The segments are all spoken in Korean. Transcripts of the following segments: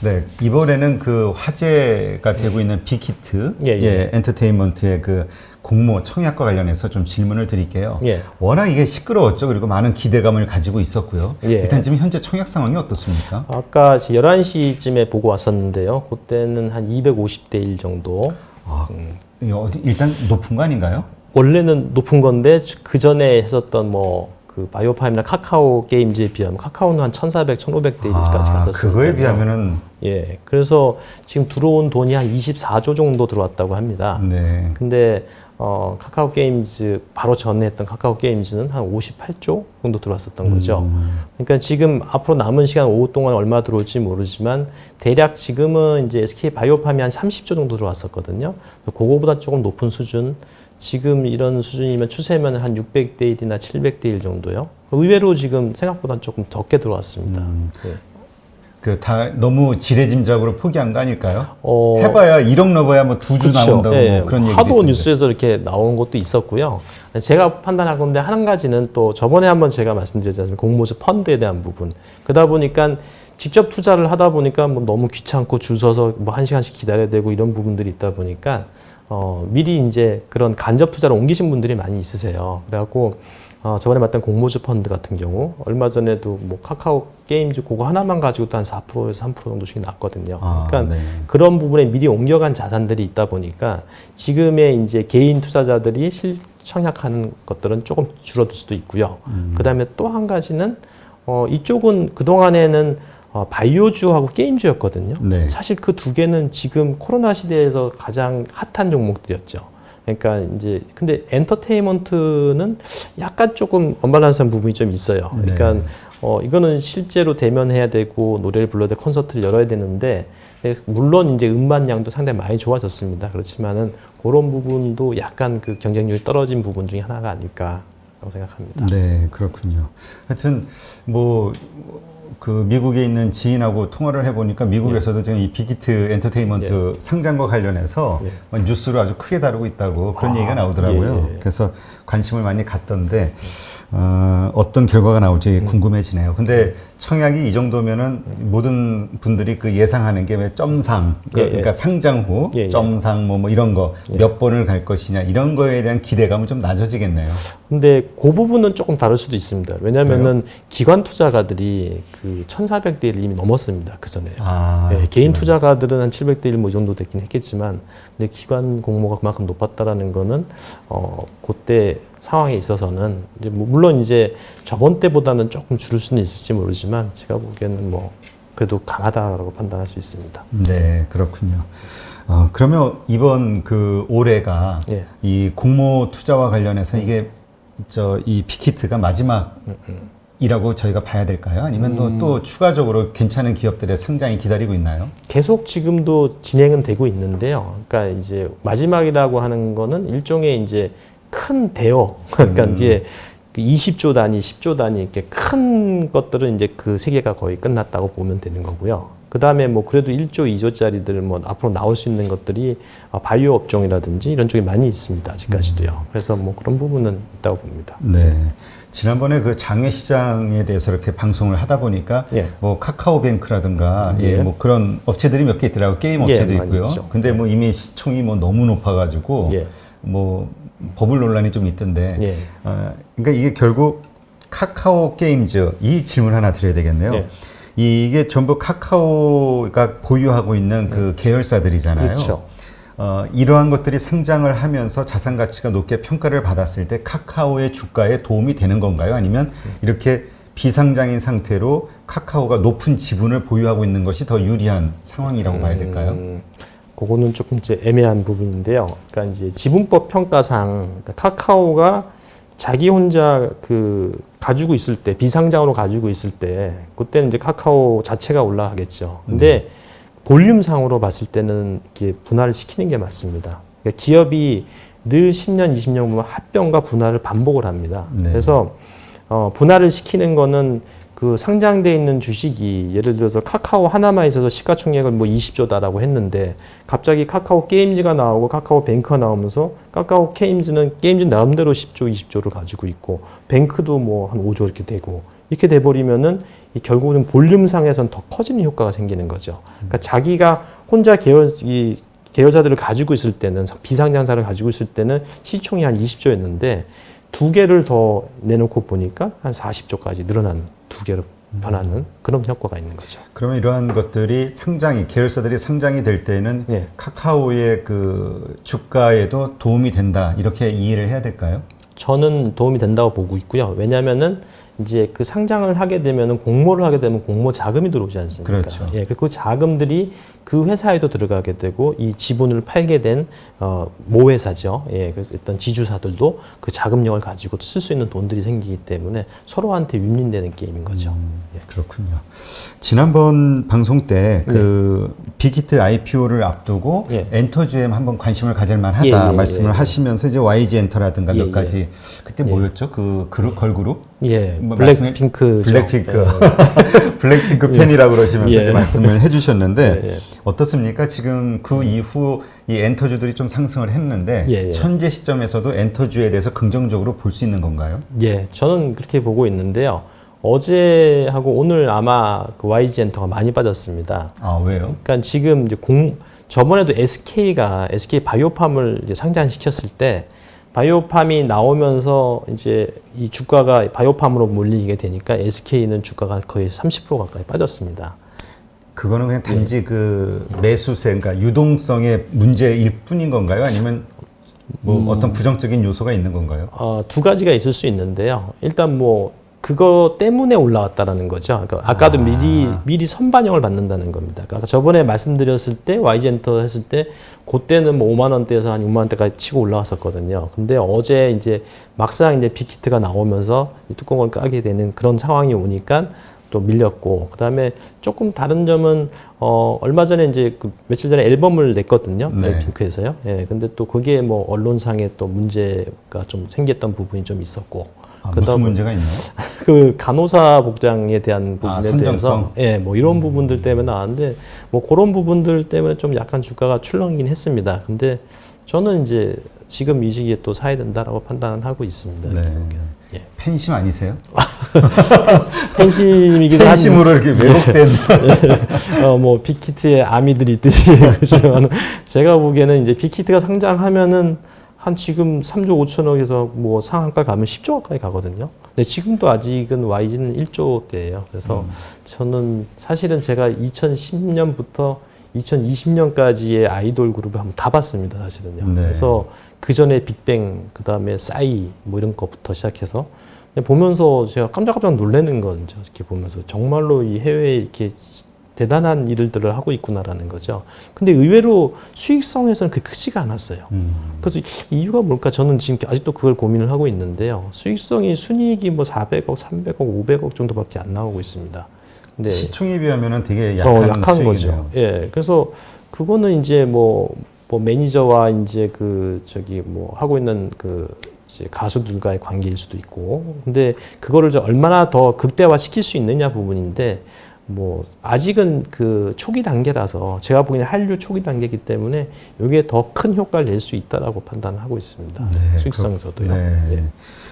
네, 이번에는 그 화제가 되고 있는 빅히트, 엔터테인먼트의 그 공모 청약과 관련해서 좀 질문을 드릴게요. 워낙 이게 시끄러웠죠. 그리고 많은 기대감을 가지고 있었고요. 일단 지금 현재 청약 상황이 어떻습니까? 아까 11시쯤에 보고 왔었는데요. 그때는 한 250대 1 정도. 일단 높은 거 아닌가요? 원래는 높은 건데 그 전에 했었던 그 바이오파임이나 카카오 게임즈에 비하면 카카오는 한 1,400, 1,500대 1까지 갔었어요. 그거에 비하면은 그래서 지금 들어온 돈이 한 24조 정도 들어왔다고 합니다. 네. 근데 카카오 게임즈 바로 전에 했던 카카오 게임즈는 한 58조 정도 들어왔었던 거죠. 그러니까 지금 앞으로 남은 시간 오후 동안 얼마 들어올지 모르지만 대략 지금은 이제 SK 바이오팜이 한 30조 정도 들어왔었거든요. 그거보다 조금 높은 수준. 지금 이런 수준이면 추세면 한 600대 1이나 700대 1 정도요. 의외로 지금 생각보다 조금 적게 들어왔습니다. 다 너무 지레짐작으로 포기한 거 아닐까요? 해봐야 1억 넣어봐야 뭐 2주 나온다고 뭐 그런 얘기도 하도 있던데. 뉴스에서 이렇게 나온 것도 있었고요. 제가 판단할 건데 한 가지는 또 저번에 한번 제가 말씀드렸지 않습니까? 공모주 펀드에 대한 부분. 그러다 보니까 직접 투자를 하다 보니까 뭐 너무 귀찮고 줄 서서 뭐 1시간씩 기다려야 되고 이런 부분들이 있다 보니까 미리 이제 그런 간접 투자를 옮기신 분들이 많이 있으세요. 그래갖고 저번에 봤던 공모주 펀드 같은 경우 얼마 전에도 뭐 카카오 게임즈 그거 하나만 가지고도 한 4%에서 3% 정도씩 났거든요. 그러니까 그런 부분에 미리 옮겨간 자산들이 있다 보니까 지금의 이제 개인 투자자들이 실청약하는 것들은 조금 줄어들 수도 있고요. 그다음에 또 한 가지는 이쪽은 그동안에는 바이오주하고 게임주였거든요. 사실 그 두 개는 지금 코로나 시대에서 가장 핫한 종목들이었죠. 그러니까 이제 근데 엔터테인먼트는 약간 조금 언밸런스한 부분이 좀 있어요. 그러니까 이거는 실제로 대면해야 되고 노래를 불러야 되고 콘서트를 열어야 되는데 물론 이제 음반량도 상당히 많이 좋아졌습니다. 그렇지만은 그런 부분도 약간 그 경쟁률이 떨어진 부분 중에 하나가 아닐까라고 생각합니다. 네, 그렇군요. 하여튼 그 미국에 있는 지인하고 통화를 해보니까 미국에서도 지금 이 빅히트 엔터테인먼트 상장과 관련해서 뉴스를 아주 크게 다루고 있다고 그런 얘기가 나오더라고요. 그래서 관심을 많이 갖던데 어떤 결과가 나올지 궁금해지네요. 근데 청약이 이 정도면은 모든 분들이 그 예상하는 게 왜 점상, 그러니까 상장 후 점상 뭐 이런 거 몇 번을 갈 것이냐 이런 거에 대한 기대감은 좀 낮아지겠네요. 근데 그 부분은 조금 다를 수도 있습니다. 왜냐면은 기관 투자가들이 그 1,400대 1 이미 넘었습니다. 그 전에. 개인 투자가들은 한 700대 1 뭐 이 정도 됐긴 했겠지만, 근데 기관 공모가 그만큼 높았다라는 거는 그때 상황에 있어서는 이제 물론 이제 저번 때보다는 조금 줄을 수는 있을지 모르지만 제가 보기에는 뭐 그래도 강하다라고 판단할 수 있습니다. 네, 그렇군요. 그러면 이번 그 올해가 이 공모 투자와 관련해서 이게 이 빅히트가 마지막이라고 저희가 봐야 될까요? 아니면 또 추가적으로 괜찮은 기업들의 상장이 기다리고 있나요? 계속 지금도 진행은 되고 있는데요. 그러니까 이제 마지막이라고 하는 거는 일종의 이제 큰 대여, 그러니까 이게 20조 단위, 10조 단위 이렇게 큰 것들은 이제 그 세계가 거의 끝났다고 보면 되는 거고요. 그 다음에 뭐 그래도 1조, 2조짜리들 뭐 앞으로 나올 수 있는 것들이 바이오 업종이라든지 이런 쪽에 많이 있습니다. 아직까지도요. 그래서 뭐 그런 부분은 있다고 봅니다. 네. 지난번에 그 장외 시장에 대해서 이렇게 방송을 하다 보니까 뭐 카카오뱅크라든가 뭐 그런 업체들이 몇 개 있더라고요. 게임 업체도 있고요. 근데 뭐 이미 시총이 뭐 너무 높아가지고 뭐 버블 논란이 좀 있던데 그러니까 이게 결국 카카오 게임즈 이 질문 하나 드려야 되겠네요. 이게 전부 카카오가 보유하고 있는 그 계열사들이잖아요. 그렇죠. 이러한 것들이 상장을 하면서 자산 가치가 높게 평가를 받았을 때 카카오의 주가에 도움이 되는 건가요? 아니면 이렇게 비상장인 상태로 카카오가 높은 지분을 보유하고 있는 것이 더 유리한 상황이라고 봐야 될까요? 그거는 조금 이제 애매한 부분인데요. 그러니까 이제 지분법 평가상 그러니까 카카오가 자기 혼자 그 가지고 있을 때 비상장으로 가지고 있을 때 그때는 이제 카카오 자체가 올라가겠죠. 근데 볼륨상으로 봤을 때는 이렇게 분할을 시키는 게 맞습니다. 그러니까 기업이 늘 10년, 20년 보면 합병과 분할을 반복을 합니다. 그래서 분할을 시키는 거는 그 상장돼 있는 주식이 예를 들어서 카카오 하나만 있어서 시가총액을 뭐 20조다라고 했는데 갑자기 카카오 게임즈가 나오고 카카오 뱅크가 나오면서 카카오 게임즈는 나름대로 10조, 20조를 가지고 있고 뱅크도 뭐 한 5조 이렇게 되고 이렇게 돼버리면은 이 결국은 볼륨상에선 더 커지는 효과가 생기는 거죠. 그러니까 자기가 혼자 계열사들을 가지고 있을 때는, 비상장사를 가지고 있을 때는 시총이 한 20조였는데 두 개를 더 내놓고 보니까 한 40조까지 늘어난, 두 개로 변하는 그런 효과가 있는 거죠. 그러면 이러한 것들이 계열사들이 상장이 될 때는 네. 카카오의 그 주가에도 도움이 된다, 이렇게 이해를 해야 될까요? 저는 도움이 된다고 보고 있고요. 왜냐하면은 이제 그 상장을 하게 되면은 공모를 하게 되면 공모 자금이 들어오지 않습니까? 그렇죠. 예, 그리고 그 자금들이 그 회사에도 들어가게 되고 이 지분을 팔게 된 모회사죠. 예, 그래서 어떤 지주사들도 그 자금력을 가지고 쓸 수 있는 돈들이 생기기 때문에 서로한테 윈윈되는 게임인 거죠. 예. 그렇군요. 지난번 방송 때 그 빅히트 IPO를 앞두고 예. 엔터주에 한번 관심을 가질 만하다 예, 예, 말씀을 예, 예. 하시면서 이제 YG 엔터라든가 예, 몇 가지 그때 뭐였죠? 그 그룹 걸그룹? 예, 뭐 블랙핑크. 블랙핑크. 블랙핑크 팬이라고 그러시면서 예. 이제 말씀을 해주셨는데 예, 예. 어떻습니까? 지금 그 이후 이 엔터주들이 좀 상승을 했는데 예, 예. 현재 시점에서도 엔터주에 대해서 긍정적으로 볼 수 있는 건가요? 예, 저는 그렇게 보고 있는데요. 어제하고 오늘 아마 그 YG 엔터가 많이 빠졌습니다. 아, 왜요? 그러니까 지금 이제 저번에도 SK 바이오팜을 이제 상장시켰을 때 바이오팜이 나오면서 이제 이 주가가 바이오팜으로 몰리게 되니까 SK는 주가가 거의 30% 가까이 빠졌습니다. 그거는 그냥 단지 그 매수세, 그러니까 유동성의 문제일 뿐인 건가요? 아니면 뭐 어떤 부정적인 요소가 있는 건가요? 두 가지가 있을 수 있는데요. 일단 뭐 그거 때문에 올라왔다라는 거죠. 그러니까 아까도 미리 선반영을 받는다는 겁니다. 그러니까 저번에 말씀드렸을 때 YG 엔터 했을 때 그때는 뭐 5만 원대에서 한 6만 원대까지 치고 올라왔었거든요. 근데 어제 이제 막상 이제 빅히트가 나오면서 이 뚜껑을 까게 되는 그런 상황이 오니까 또 밀렸고, 그다음에 조금 다른 점은 얼마 전에 이제 그 며칠 전에 앨범을 냈거든요. 네. 핑크에서요. 예. 근데 또 그게 뭐 언론상에 또 문제가 좀 생겼던 부분이 좀 있었고. 무슨 문제가 있나요? 그 간호사 복장에 대한 부분에 선정성? 대해서 예, 뭐 이런 부분들 때문에 나왔는데 뭐 그런 부분들 때문에 좀 약간 주가가 출렁이긴 했습니다. 근데 저는 이제 지금 이 시기에 또 사야 된다라고 판단을 하고 있습니다. 네. 예. 팬심 아니세요? 팬심이기도 한데 팬심으로 이렇게 왜곡된. 뭐 빅히트의 아미들이 있듯이 그렇지만 제가 보기에는 이제 빅히트가 상장하면은 한 지금 3조 5천억에서 뭐 상한가 가면 10조 가까이 가거든요. 근데 지금도 아직은 YG는 1조대예요. 그래서 저는 사실은 제가 2010년부터 2020년까지의 아이돌 그룹을 한번 다 봤습니다, 사실은요. 네. 그래서 그 전에 빅뱅, 그 다음에 싸이 뭐 이런 것부터 시작해서 보면서 제가 깜짝깜짝 놀라는 거죠. 이렇게 보면서 정말로 이 해외에 이렇게 대단한 일들을 하고 있구나라는 거죠. 근데 의외로 수익성에서는 그렇게 크지가 않았어요. 그래서 이유가 뭘까? 저는 지금 아직도 그걸 고민을 하고 있는데요. 수익성이 순이익이 뭐 400억, 300억, 500억 정도밖에 안 나오고 있습니다. 근데 시총에 비하면 되게 약한 거죠. 수익이네요. 예. 그래서 그거는 이제 뭐 매니저와 이제 뭐 하고 있는 이제 가수들과의 관계일 수도 있고. 근데 그거를 얼마나 더 극대화 시킬 수 있느냐 부분인데 뭐 아직은 그 초기 단계라서 제가 보기에는 한류 초기 단계이기 때문에 이게 더 큰 효과를 낼 수 있다라고 판단하고 있습니다. 네, 수익성에서도요. 네. 예.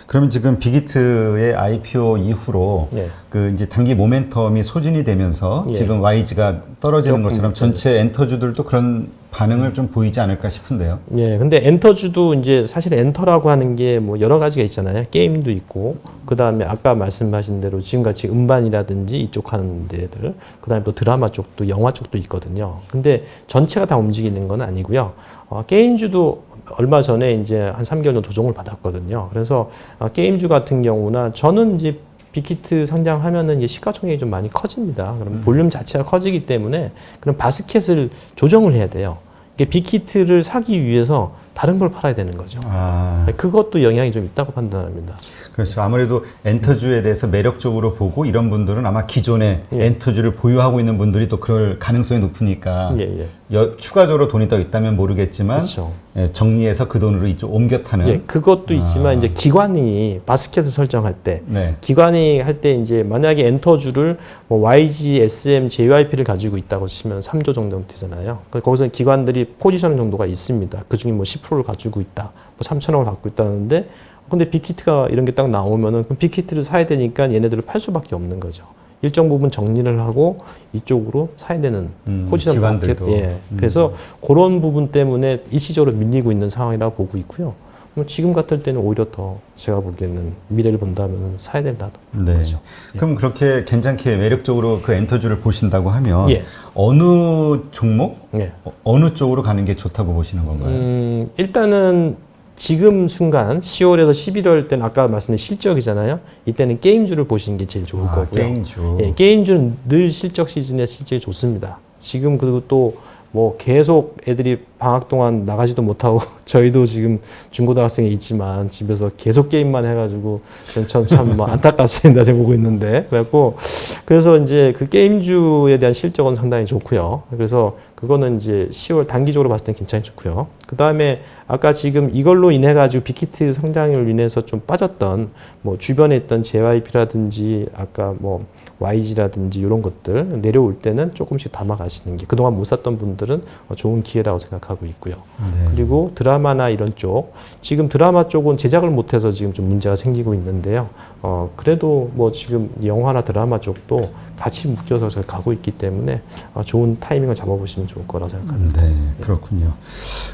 그러면 지금 빅히트의 IPO 이후로 예. 그 이제 단기 모멘텀이 소진이 되면서 예. 지금 YG가 떨어지는 조금 것처럼 전체 엔터주들도 그런 반응을 좀 보이지 않을까 싶은데요. 예, 근데 엔터주도 이제 사실 엔터라고 하는 게 뭐 여러 가지가 있잖아요. 게임도 있고, 그 다음에 아까 말씀하신 대로 지금같이 음반이라든지 이쪽 하는 데들, 그 다음에 또 드라마 쪽도, 영화 쪽도 있거든요. 근데 전체가 다 움직이는 건 아니고요. 게임주도 얼마 전에 이제 한 3개월 정도 조정을 받았거든요. 그래서 게임주 같은 경우나 저는 이제 빅히트 상장하면은 이제 시가총액이 좀 많이 커집니다. 그럼 볼륨 자체가 커지기 때문에 그럼 바스켓을 조정을 해야 돼요. 이게 빅히트를 사기 위해서 다른 걸 팔아야 되는 거죠. 그것도 영향이 좀 있다고 판단합니다. 그렇죠. 아무래도 엔터주에 대해서 매력적으로 보고 이런 분들은 아마 기존에 예. 엔터주를 보유하고 있는 분들이 또 그럴 가능성이 높으니까 예, 예. 추가적으로 돈이 더 있다면 모르겠지만 그렇죠. 정리해서 그 돈으로 이쪽 옮겨 타는. 예, 그것도 있지만 이제 기관이 바스켓을 설정할 때, 네. 기관이 할 때 이제 만약에 엔터주를 뭐 YG, SM, JYP를 가지고 있다고 치면 3조 정도 되잖아요. 거기서 기관들이 포지션 정도가 있습니다. 그 중에 뭐 10%를 가지고 있다, 뭐 3천억을 갖고 있다는데, 근데 빅히트가 이런 게 딱 나오면은 그럼 빅히트를 사야 되니까 얘네들을 팔 수밖에 없는 거죠. 일정 부분 정리를 하고 이쪽으로 사야 되는 포지션 마켓. 기관들도. 그래서 그런 부분 때문에 일시적으로 밀리고 있는 상황이라고 보고 있고요. 지금 같을 때는 오히려 더 제가 보기에는 미래를 본다면 사야 된다. 네. 거죠. 그럼 그렇게 괜찮게 매력적으로 그 엔터주를 보신다고 하면 예. 어느 종목, 예. 어느 쪽으로 가는 게 좋다고 보시는 건가요? 일단은 지금 순간 10월에서 11월 때는 아까 말씀드린 실적이잖아요. 이때는 게임주를 보시는 게 제일 좋을 거고요. 게임주. 예, 게임주는 늘 실적 시즌에 실적이 좋습니다. 지금 그리고 또 뭐 계속 애들이 방학 동안 나가지도 못하고 저희도 지금 중고등학생이 있지만 집에서 계속 게임만 해가지고 참 뭐 안타깝습니다. 제가 보고 있는데 그래서 이제 그 게임주에 대한 실적은 상당히 좋고요. 그래서 그거는 이제 10월 단기적으로 봤을 땐 굉장히 좋고요. 그 다음에 아까 지금 이걸로 인해 가지고 빅히트 성장을 인해서 좀 빠졌던 뭐 주변에 있던 JYP라든지 아까 뭐 YG라든지 이런 것들 내려올 때는 조금씩 담아가시는 게 그동안 못 샀던 분들은 좋은 기회라고 생각하고 있고요. 네. 그리고 드라마나 이런 쪽 지금 드라마 쪽은 제작을 못해서 지금 좀 문제가 생기고 있는데요. 그래도 뭐 지금 영화나 드라마 쪽도 같이 묶여서 잘 가고 있기 때문에 좋은 타이밍을 잡아보시면 좋을 거라고 생각합니다. 네, 그렇군요.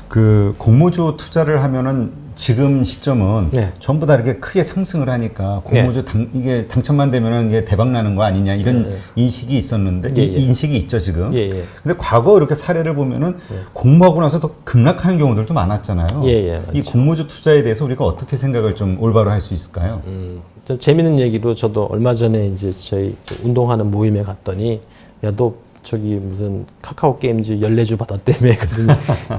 그 공모주 투자를 하면은 지금 시점은 네. 전부 다 이렇게 크게 상승을 하니까 공모주 이게 당첨만 되면은 이게 대박 나는 거 아니냐 이런 인식이 있었는데 인식이 있죠 지금. 근데 과거 이렇게 사례를 보면은 공모하고 나서 더 급락하는 경우들도 많았잖아요. 이 공모주 투자에 대해서 우리가 어떻게 생각을 좀 올바로 할 수 있을까요? 좀 재밌는 얘기로 저도 얼마 전에 이제 저희 운동하는 모임에 갔더니 야, 너 저기 무슨 카카오 게임즈 14주 받았다며 그랬더니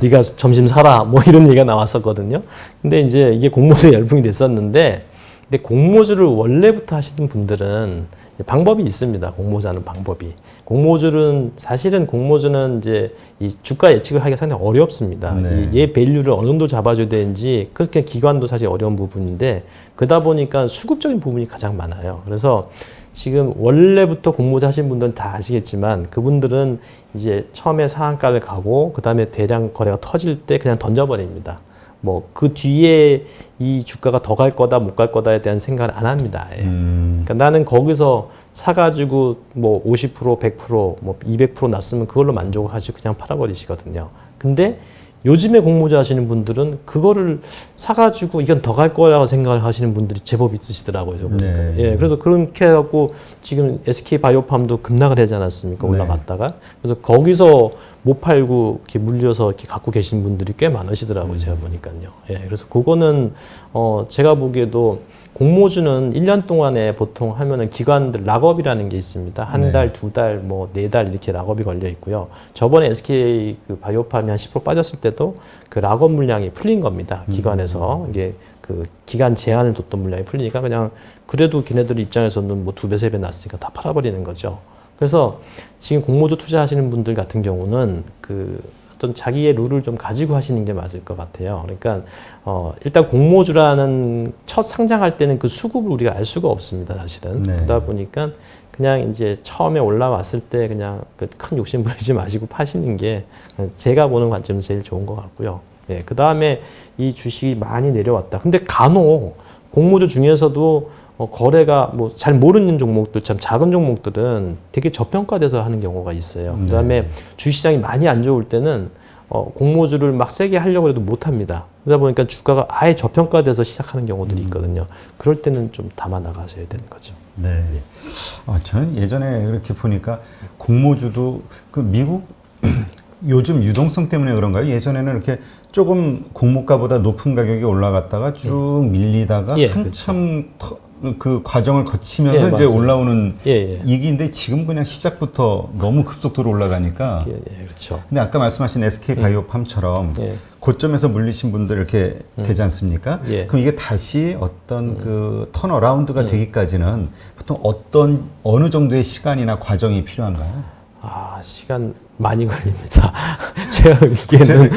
네가 점심 사라 뭐 이런 얘기가 나왔었거든요. 근데 이제 이게 공모주에 열풍이 됐었는데 근데 공모주를 원래부터 하시는 분들은 방법이 있습니다. 공모주 하는 방법이. 사실은 공모주는 이제 이 주가 예측을 하기가 상당히 어렵습니다. 네. 얘 밸류를 어느 정도 잡아줘야 되는지 그렇게 기관도 사실 어려운 부분인데 그러다 보니까 수급적인 부분이 가장 많아요. 그래서 지금 원래부터 공모주 하신 분들은 다 아시겠지만 그분들은 이제 처음에 상한가를 가고 그 다음에 대량 거래가 터질 때 그냥 던져버립니다. 뭐 그 뒤에 이 주가가 더 갈 거다 못 갈 거다에 대한 생각을 안 합니다. 그러니까 나는 거기서 사가지고 뭐 50%, 100%, 뭐 200% 났으면 그걸로 만족을 하시고 그냥 팔아버리시거든요. 근데 요즘에 공모주 하시는 분들은 그거를 사가지고 이건 더 갈 거라고 생각을 하시는 분들이 제법 있으시더라고요. 네. 예, 그래서 그렇게 해갖고 지금 SK 바이오팜도 급락을 하지 않았습니까? 올라갔다가. 그래서 거기서 못 팔고 이렇게 물려서 이렇게 갖고 계신 분들이 꽤 많으시더라고요. 제가 보니까요. 예, 그래서 그거는 제가 보기에도 공모주는 1년 동안에 보통 하면은 기관들 락업이라는 게 있습니다. 한 달, 두 달, 뭐 네 달 이렇게 락업이 걸려 있고요. 저번에 SK 그 바이오팜이 한 10% 빠졌을 때도 그 락업 물량이 풀린 겁니다. 기관에서 이게 그 기간 제한을 뒀던 물량이 풀리니까 그냥 그래도 걔네들 입장에서는 뭐 2배, 3배 났으니까 다 팔아버리는 거죠. 그래서 지금 공모주 투자하시는 분들 같은 경우는 그 어떤 자기의 룰을 좀 가지고 하시는 게 맞을 것 같아요. 그러니까 일단 공모주라는 첫 상장할 때는 그 수급을 우리가 알 수가 없습니다, 사실은. 네. 그러다 보니까 그냥 이제 처음에 올라왔을 때 그냥 그 큰 욕심 부리지 마시고 파시는 게 제가 보는 관점에서 제일 좋은 것 같고요. 예, 그 다음에 이 주식이 많이 내려왔다. 근데 간혹 공모주 중에서도 거래가 뭐 잘 모르는 종목들, 참 작은 종목들은 되게 저평가돼서 하는 경우가 있어요. 그 다음에 주시장이 많이 안 좋을 때는 공모주를 막 세게 하려고 해도 못 합니다. 그러다 보니까 주가가 아예 저평가돼서 시작하는 경우들이 있거든요. 그럴 때는 좀 담아 나가셔야 되는 거죠. 네. 저는 예전에 이렇게 보니까 공모주도 그 미국 요즘 유동성 때문에 그런가요? 예전에는 이렇게 조금 공모가보다 높은 가격이 올라갔다가 쭉 밀리다가 한참 그 과정을 거치면서 이제 올라오는 이기인데 지금 그냥 시작부터 너무 급속도로 올라가니까. 그렇죠. 근데 아까 말씀하신 SK 바이오팜처럼 고점에서 물리신 분들 이렇게 되지 않습니까? 그럼 이게 다시 어떤 그 턴어라운드가 되기까지는 보통 어느 정도의 시간이나 과정이 필요한가요? 시간 많이 걸립니다. 제가 보기에는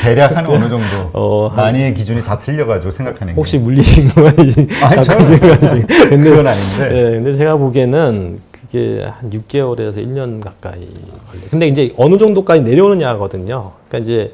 대략 한 어느 정도 많이의 기준이 다 틀려가지고 생각하는 혹시 물리신 거 그건 아닌데. 근데 제가 보기에는 그게 한 6개월에서 1년 가까이 걸려요. 근데 이제 어느 정도까지 내려오느냐거든요. 그러니까 이제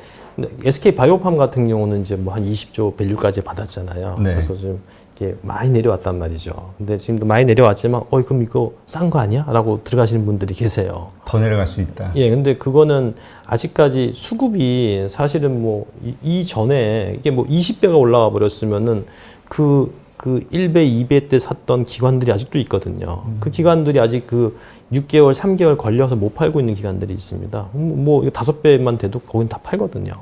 SK 바이오팜 같은 경우는 이제 뭐 한 20조 밸류까지 받았잖아요. 그래서 지금 이게 많이 내려왔단 말이죠. 근데 지금도 많이 내려왔지만, 그럼 이거 싼 거 아니야? 라고 들어가시는 분들이 계세요. 더 내려갈 수 있다. 예, 근데 그거는 아직까지 수급이 사실은 뭐, 이전에 이게 뭐 20배가 올라와 버렸으면은 그 1배, 2배 때 샀던 기관들이 아직도 있거든요. 그 기관들이 아직 그 6개월, 3개월 걸려서 못 팔고 있는 기관들이 있습니다. 뭐, 이거 5배만 돼도 거긴 다 팔거든요.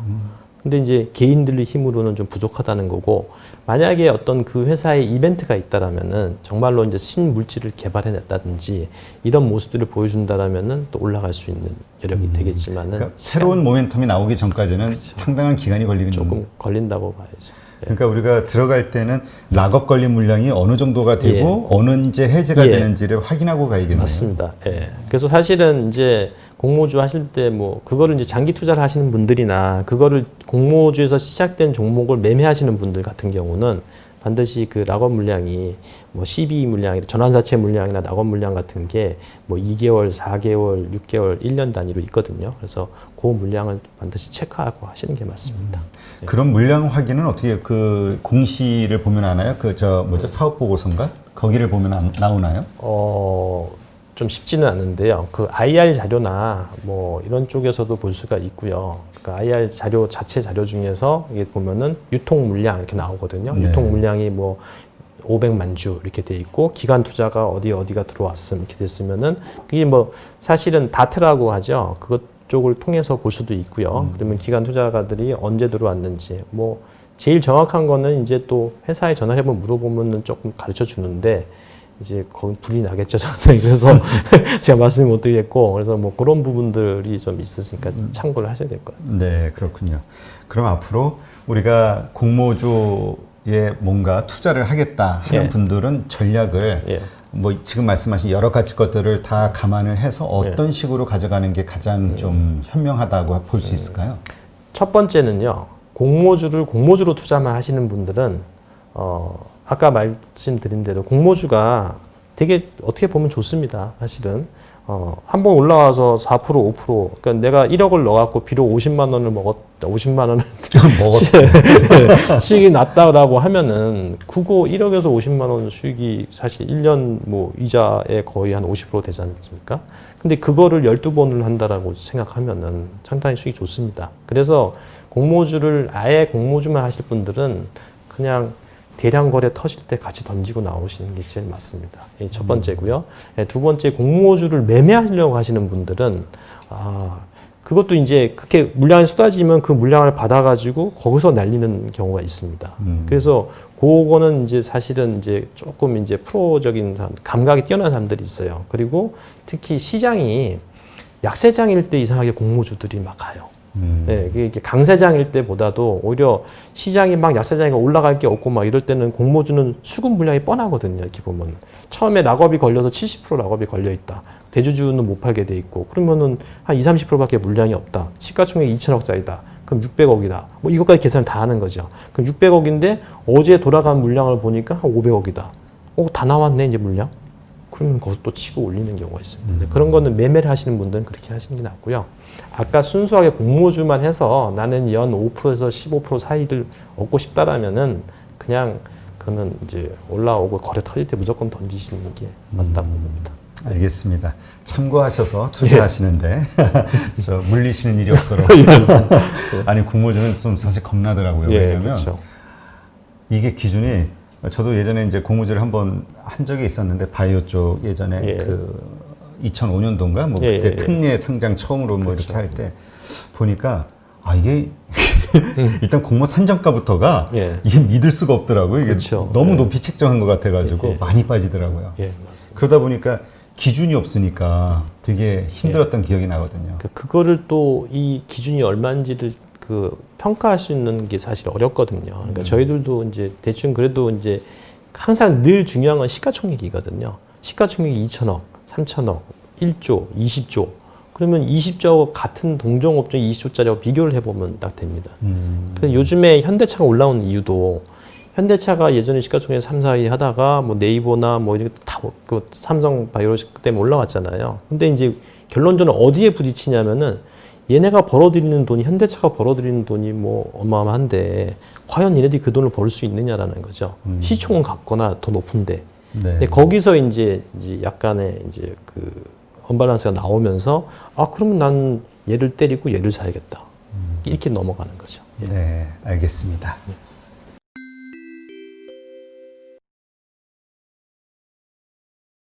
근데 이제 개인들의 힘으로는 좀 부족하다는 거고, 만약에 어떤 그 회사에 이벤트가 있다라면은 정말로 이제 신물질을 개발해냈다든지 이런 모습들을 보여준다라면은 또 올라갈 수 있는 여력이 되겠지만은 그러니까 새로운 모멘텀이 나오기 전까지는 상당한 기간이 걸리는 조금 걸린다고 봐야죠. 그러니까 우리가 들어갈 때는 락업 걸린 물량이 어느 정도가 되고 언제 해제가 되는지를 확인하고 가야겠네요. 맞습니다. 예. 그래서 사실은 이제 공모주 하실 때 뭐 그거를 이제 장기 투자를 하시는 분들이나 그거를 공모주에서 시작된 종목을 매매하시는 분들 같은 경우는 반드시 그 락업 물량이 뭐 12 물량, 전환사채 물량이나 락업 물량 같은 게 뭐 2개월, 4개월, 6개월, 1년 단위로 있거든요. 그래서 그 물량을 반드시 체크하고 하시는 게 맞습니다. 그런 물량 확인은 어떻게 그 공시를 보면 아나요? 사업 보고서인가? 거기를 보면 나오나요? 좀 쉽지는 않은데요. 그 IR 자료나 뭐 이런 쪽에서도 볼 수가 있고요. 그 IR 자료 자체 자료 중에서 이게 보면은 유통 물량 이렇게 나오거든요. 네. 유통 물량이 뭐 500만 주 이렇게 돼 있고 기간 투자가 어디가 들어왔음 이렇게 됐으면은 그게 뭐 사실은 다트라고 하죠. 그것 쪽을 통해서 볼 수도 있고요. 그러면 기간 투자가들이 언제 들어왔는지 뭐 제일 정확한 거는 이제 또 회사에 전화를 한번 물어보면은 조금 가르쳐 주는데 이제 거기 불이 나겠죠, 저는. 그래서 제가 말씀을 못 드리겠고, 그래서 뭐 그런 부분들이 좀 있으니까 참고를 하셔야 될 것 같아요. 네, 그렇군요. 그럼 앞으로 우리가 공모주에 뭔가 투자를 하겠다 하는 분들은 전략을 뭐 지금 말씀하신 여러 가지 것들을 다 감안을 해서 어떤 식으로 가져가는 게 가장 좀 현명하다고 볼 수 있을까요? 첫 번째는요, 공모주로 투자만 하시는 분들은 아까 말씀드린 대로 공모주가 되게 어떻게 보면 좋습니다. 사실은 한번 올라와서 4% 5% 그러니까 내가 1억을 넣어갖고 비록 50만 원을 50만 원을 수익이 났다라고 하면은 그거 1억에서 50만 원 수익이 사실 1년 뭐 이자에 거의 한 50% 되지 않습니까? 근데 그거를 12번을 한다라고 생각하면은 상당히 수익이 좋습니다. 그래서 공모주를 아예 공모주만 하실 분들은 그냥 대량 거래 터질 때 같이 던지고 나오시는 게 제일 맞습니다. 첫 번째고요. 두 번째, 공모주를 매매하려고 하시는 분들은 그것도 이제 그렇게 물량이 쏟아지면 그 물량을 받아가지고 거기서 날리는 경우가 있습니다. 그래서 그거는 이제 사실은 이제 조금 이제 프로적인 감각이 뛰어난 사람들이 있어요. 그리고 특히 시장이 약세장일 때 이상하게 공모주들이 막 가요. 네, 이게 강세장일 때보다도 오히려 시장이 막 약세장이가 올라갈 게 없고 막 이럴 때는 공모주는 수급 물량이 뻔하거든요. 이렇게 보면 처음에 락업이 걸려서 70% 락업이 걸려 있다. 대주주는 못 팔게 돼 있고 그러면은 한 20-30%밖에 물량이 없다. 시가총액 2천억짜리다. 그럼 600억이다. 뭐 이것까지 계산을 다 하는 거죠. 그럼 600억인데 어제 돌아간 물량을 보니까 한 500억이다. 다 나왔네 이제 물량. 그러면 거기서 또 치고 올리는 경우가 있습니다. 그런 거는 매매를 하시는 분들은 그렇게 하시는 게 낫고요. 아까 순수하게 공모주만 해서 나는 연 5%에서 15% 사이를 얻고 싶다라면은 그냥 그거는 이제 올라오고 거래 터질 때 무조건 던지시는 게 맞다고 봅니다. 알겠습니다. 참고하셔서 투자하시는데 저 물리시는 일이 없도록. 아니 공모주는 좀 사실 겁나더라고요. 왜냐면 그렇죠. 이게 기준이 저도 예전에 이제 공모주를 한번 한 적이 있었는데 바이오 쪽 예전에 그 2005년도인가 뭐 그때 특례 상장 처음으로 뭐 이렇게 할 때 보니까 이게 일단 공모 산정가부터가 이게 믿을 수가 없더라고요. 이게 너무 높이 책정한 것 같아가지고 많이 빠지더라고요. 그러다 보니까 기준이 없으니까 되게 힘들었던 기억이 나거든요. 그거를 또 이 기준이 얼마인지를 그 평가할 수 있는 게 사실 어렵거든요. 그러니까 저희들도 이제 대충 그래도 이제 항상 늘 중요한 건 시가총액이거든요. 시가총액이 2천억, 3천억, 1조, 20조. 그러면 20조 같은 동종업종 20조짜리하고 비교를 해보면 딱 됩니다. 그래서 요즘에 현대차가 올라온 이유도 현대차가 예전에 시가총액 3, 4위 하다가 뭐 네이버나 뭐 이렇게 다 그 삼성 바이오로직 때문에 올라왔잖아요. 근데 이제 결론적으로 어디에 부딪히냐면은 얘네가 벌어들이는 돈이 현대차가 벌어들이는 돈이 뭐 어마어마한데 과연 얘네들이 그 돈을 벌 수 있느냐라는 거죠. 시총은 같거나 더 높은데. 네. 근데 거기서 이제 약간의 이제 그 언밸런스가 나오면서 그러면 난 얘를 때리고 얘를 사야겠다. 이렇게 넘어가는 거죠. 예. 네, 알겠습니다.